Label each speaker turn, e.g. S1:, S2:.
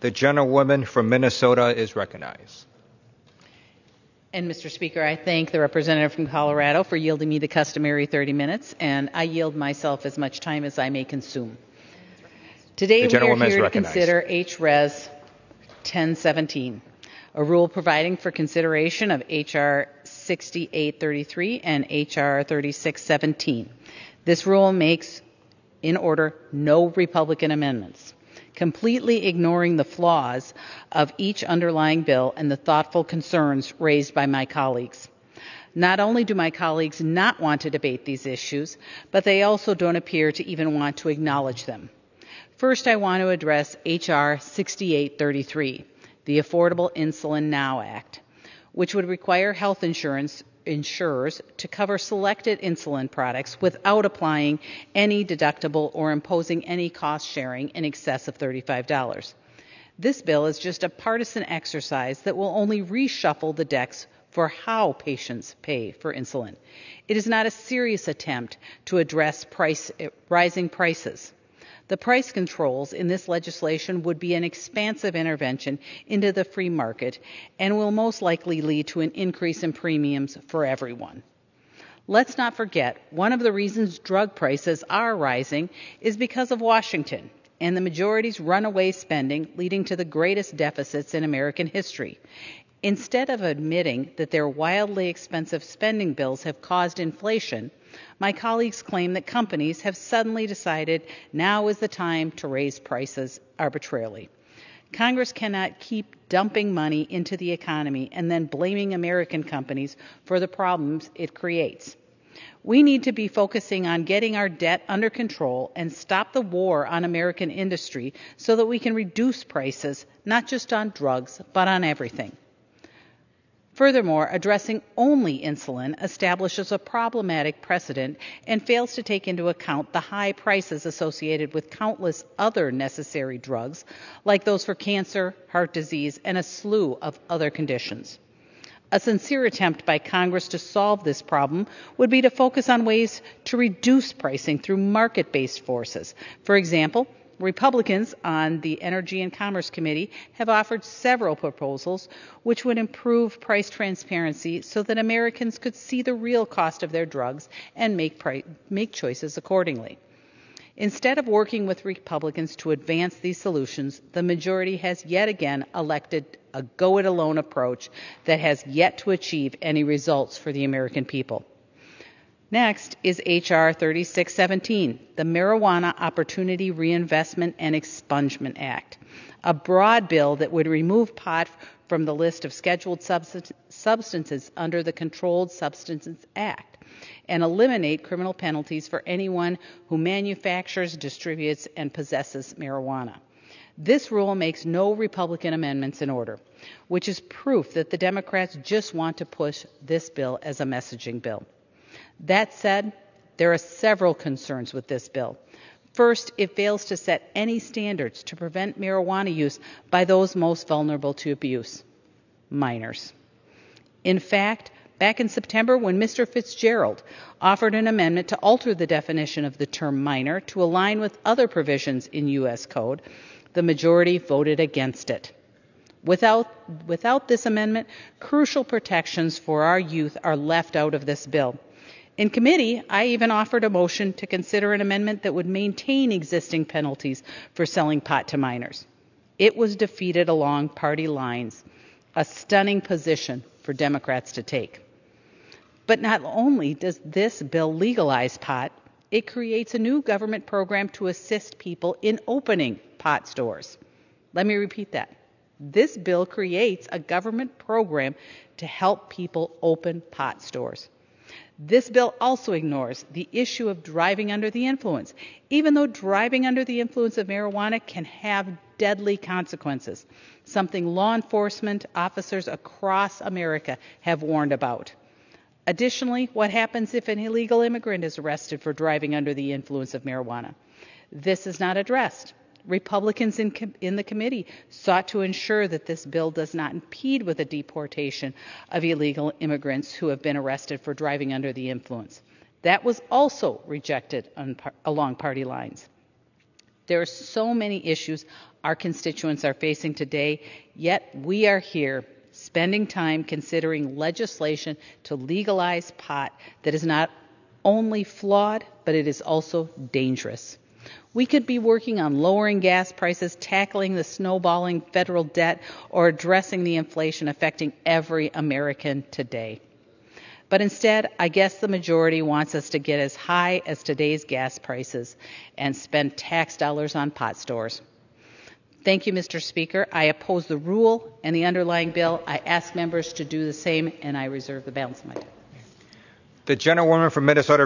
S1: The gentlewoman from Minnesota is recognized.
S2: And Mr. Speaker, I thank the representative from Colorado for yielding me the customary 30 minutes, and I yield myself as much time as I may consume. Today we are here to consider H-Res 1017, a rule providing for consideration of H.R. 6833 and H.R. 3617. This rule makes, in order, no Republican amendments, completely ignoring the flaws of each underlying bill and the thoughtful concerns raised by my colleagues. Not only do my colleagues not want to debate these issues, but they also don't appear to even want to acknowledge them. First, I want to address H.R. 6833, the Affordable Insulin Now Act, which would require health insurers to cover selected insulin products without applying any deductible or imposing any cost sharing in excess of $35. This bill is just a partisan exercise that will only reshuffle the decks for how patients pay for insulin. It is not a serious attempt to address rising prices. The price controls in this legislation would be an expansive intervention into the free market and will most likely lead to an increase in premiums for everyone. Let's not forget, one of the reasons drug prices are rising is because of Washington and the majority's runaway spending leading to the greatest deficits in American history. Instead of admitting that their wildly expensive spending bills have caused inflation, my colleagues claim that companies have suddenly decided now is the time to raise prices arbitrarily. Congress cannot keep dumping money into the economy and then blaming American companies for the problems it creates. We need to be focusing on getting our debt under control and stop the war on American industry so that we can reduce prices, not just on drugs, but on everything. Furthermore, addressing only insulin establishes a problematic precedent and fails to take into account the high prices associated with countless other necessary drugs, like those for cancer, heart disease, and a slew of other conditions. A sincere attempt by Congress to solve this problem would be to focus on ways to reduce pricing through market-based forces. For example, Republicans on the Energy and Commerce Committee have offered several proposals which would improve price transparency so that Americans could see the real cost of their drugs and make choices accordingly. Instead of working with Republicans to advance these solutions, the majority has yet again elected a go-it-alone approach that has yet to achieve any results for the American people. Next is H.R. 3617, the Marijuana Opportunity Reinvestment and Expungement Act, a broad bill that would remove pot from the list of scheduled substances under the Controlled Substances Act and eliminate criminal penalties for anyone who manufactures, distributes, and possesses marijuana. This rule makes no Republican amendments in order, which is proof that the Democrats just want to push this bill as a messaging bill. That said, there are several concerns with this bill. First, it fails to set any standards to prevent marijuana use by those most vulnerable to abuse, minors. In fact, back in September, when Mr. Fitzgerald offered an amendment to alter the definition of the term minor to align with other provisions in U.S. Code, the majority voted against it. Without this amendment, crucial protections for our youth are left out of this bill. In committee, I even offered a motion to consider an amendment that would maintain existing penalties for selling pot to minors. It was defeated along party lines, a stunning position for Democrats to take. But not only does this bill legalize pot, it creates a new government program to assist people in opening pot stores. Let me repeat that. This bill creates a government program to help people open pot stores. This bill also ignores the issue of driving under the influence, even though driving under the influence of marijuana can have deadly consequences, something law enforcement officers across America have warned about. Additionally, what happens if an illegal immigrant is arrested for driving under the influence of marijuana? This is not addressed. Republicans in the committee sought to ensure that this bill does not impede with the deportation of illegal immigrants who have been arrested for driving under the influence. That was also rejected along party lines. There are so many issues our constituents are facing today, yet we are here spending time considering legislation to legalize pot that is not only flawed, but it is also dangerous. We could be working on lowering gas prices, tackling the snowballing federal debt, or addressing the inflation affecting every American today. But instead, I guess the majority wants us to get as high as today's gas prices and spend tax dollars on pot stores. Thank you, Mr. Speaker. I oppose the rule and the underlying bill. I ask members to do the same, and I reserve the balance of my time.
S1: The gentlewoman from Minnesota